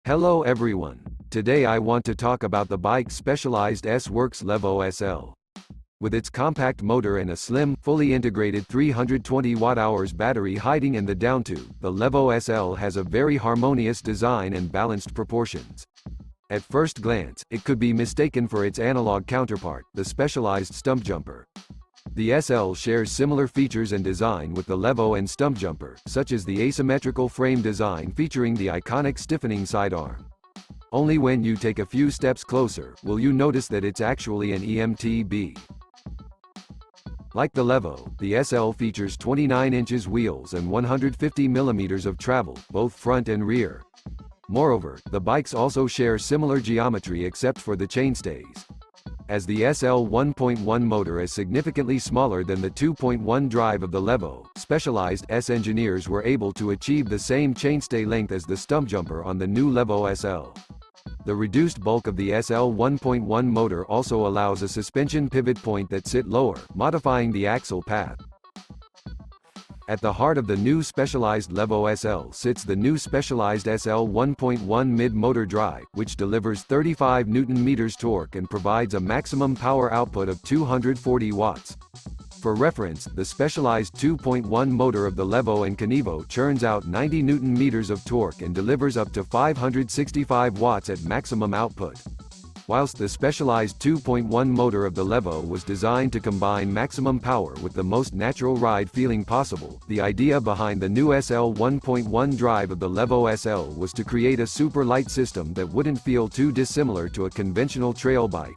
Hello everyone. Today I want to talk about the bike Specialized Levo SL. With its compact motor and a slim, fully integrated 320 watt-hours battery hiding in the downtube, the Levo SL has a very harmonious design and balanced proportions. At first glance, it could be mistaken for its analog counterpart, the Specialized Stumpjumper. The SL shares similar features and design with the Levo and Stumpjumper, such as the asymmetrical frame design featuring the iconic stiffening sidearm. Only when you take a few steps closer, will you notice that it's actually an EMTB. Like the Levo, the SL features 29 inches wheels and 150 millimeters of travel, both front and rear. Moreover, the bikes also share similar geometry except for the chainstays. As the SL 1.1 motor is significantly smaller than the 2.1 drive of the Levo, Specialized S engineers were able to achieve the same chainstay length as the Stumpjumper on the new Levo SL. The reduced bulk of the SL 1.1 motor also allows a suspension pivot point that sit lower, modifying the axle path. At the heart of the new Specialized Levo SL sits the new Specialized SL 1.1 mid-motor drive, which delivers 35 Nm torque and provides a maximum power output of 240 watts. For reference, the Specialized 2.1 motor of the Levo and Kenevo churns out 90 Nm of torque and delivers up to 565 watts at maximum output. Whilst the Specialized 2.1 motor of the Levo was designed to combine maximum power with the most natural ride feeling possible, the idea behind the new SL 1.1 drive of the Levo SL was to create a super light system that wouldn't feel too dissimilar to a conventional trail bike.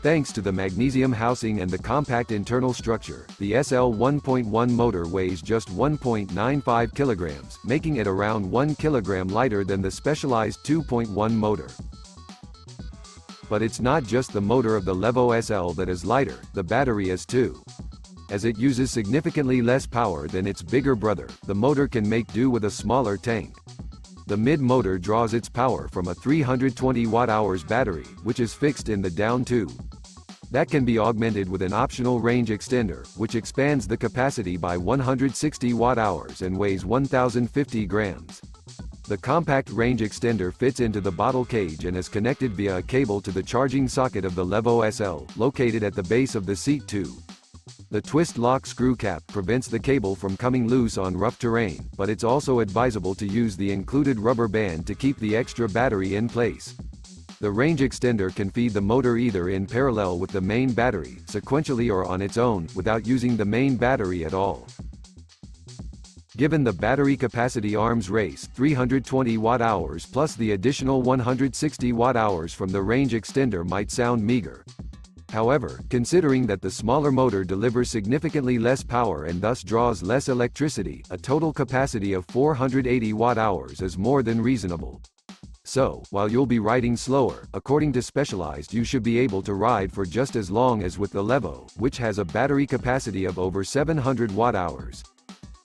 Thanks to the magnesium housing and the compact internal structure, the SL 1.1 motor weighs just 1.95 kilograms, making it around 1 kilogram lighter than the Specialized 2.1 motor. But it's not just the motor of the Levo SL that is lighter, the battery is too. As it uses significantly less power than its bigger brother, the motor can make do with a smaller tank. The mid-motor draws its power from a 320 watt-hours battery, which is fixed in the down tube. That can be augmented with an optional range extender, which expands the capacity by 160 watt-hours and weighs 1,050 grams. The compact range extender fits into the bottle cage and is connected via a cable to the charging socket of the Levo SL, located at the base of the seat tube. The twist-lock screw cap prevents the cable from coming loose on rough terrain, but it's also advisable to use the included rubber band to keep the extra battery in place. The range extender can feed the motor either in parallel with the main battery, sequentially or on its own, without using the main battery at all. Given the battery capacity arms race, 320 watt-hours plus the additional 160 watt-hours from the range extender might sound meager. However, considering that the smaller motor delivers significantly less power and thus draws less electricity, a total capacity of 480 watt-hours is more than reasonable. So, while you'll be riding slower, according to Specialized, you should be able to ride for just as long as with the Levo, which has a battery capacity of over 700 watt-hours.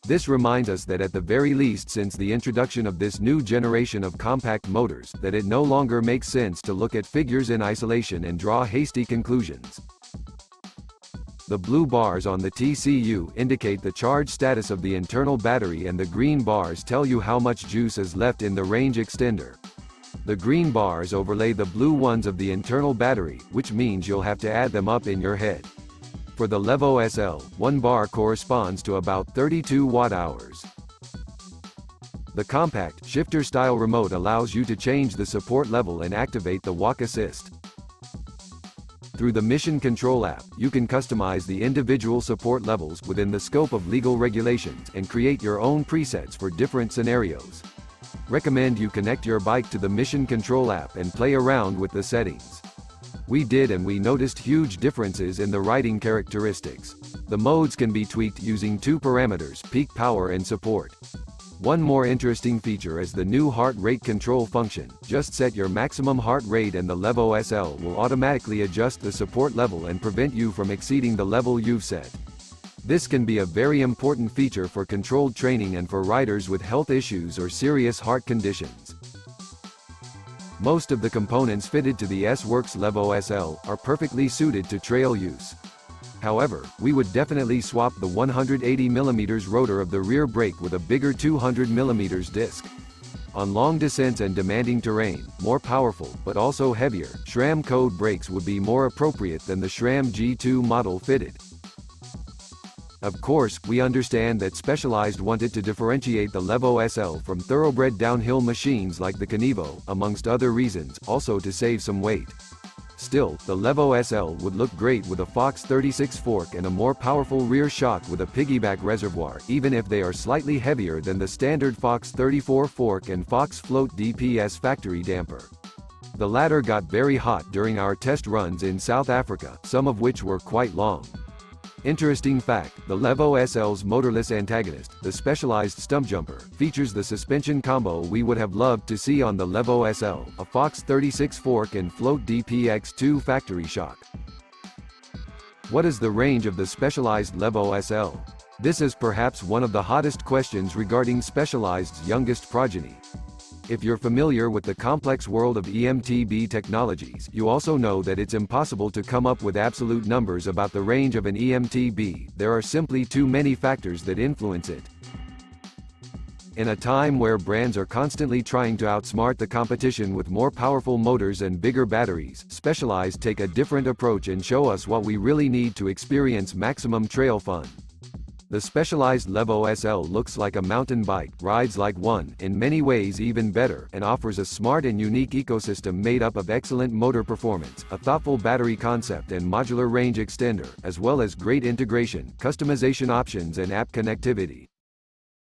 This reminds us that at the very least since the introduction of this new generation of compact motors, that it no longer makes sense to look at figures in isolation and draw hasty conclusions. The blue bars on the TCU indicate the charge status of the internal battery and the green bars tell you how much juice is left in the range extender. The green bars overlay the blue ones of the internal battery, which means you'll have to add them up in your head. For the Levo SL, 1 bar corresponds to about 32 watt-hours. The compact, shifter-style remote allows you to change the support level and activate the walk assist. Through the Mission Control app, you can customize the individual support levels within the scope of legal regulations and create your own presets for different scenarios. Recommend you connect your bike to the Mission Control app and play around with the settings. We did, and we noticed huge differences in the riding characteristics. The modes can be tweaked using 2 parameters, peak power and support. One more interesting feature is the new heart rate control function. Just set your maximum heart rate and the Levo SL will automatically adjust the support level and prevent you from exceeding the level you've set. This can be a very important feature for controlled training and for riders with health issues or serious heart conditions. Most of the components fitted to the S-Works Levo SL are perfectly suited to trail use. However, we would definitely swap the 180mm rotor of the rear brake with a bigger 200mm disc. On long descents and demanding terrain, more powerful, but also heavier, SRAM code brakes would be more appropriate than the SRAM G2 model fitted. Of course, we understand that Specialized wanted to differentiate the Levo SL from thoroughbred downhill machines like the Kenevo, amongst other reasons, also to save some weight. Still, the Levo SL would look great with a Fox 36 fork and a more powerful rear shock with a piggyback reservoir, even if they are slightly heavier than the standard Fox 34 fork and Fox Float DPS factory damper. The latter got very hot during our test runs in South Africa, some of which were quite long. Interesting fact, the Levo SL's motorless antagonist, the Specialized Stumpjumper, features the suspension combo we would have loved to see on the Levo SL, a Fox 36 fork and Float DPX2 factory shock. What is the range of the Specialized Levo SL? This is perhaps one of the hottest questions regarding Specialized's youngest progeny. If you're familiar with the complex world of EMTB technologies, you also know that it's impossible to come up with absolute numbers about the range of an EMTB. There are simply too many factors that influence it. In a time where brands are constantly trying to outsmart the competition with more powerful motors and bigger batteries, Specialized take a different approach and show us what we really need to experience maximum trail fun. The Specialized Levo SL looks like a mountain bike, rides like one, in many ways even better, and offers a smart and unique ecosystem made up of excellent motor performance, a thoughtful battery concept and modular range extender, as well as great integration, customization options and app connectivity.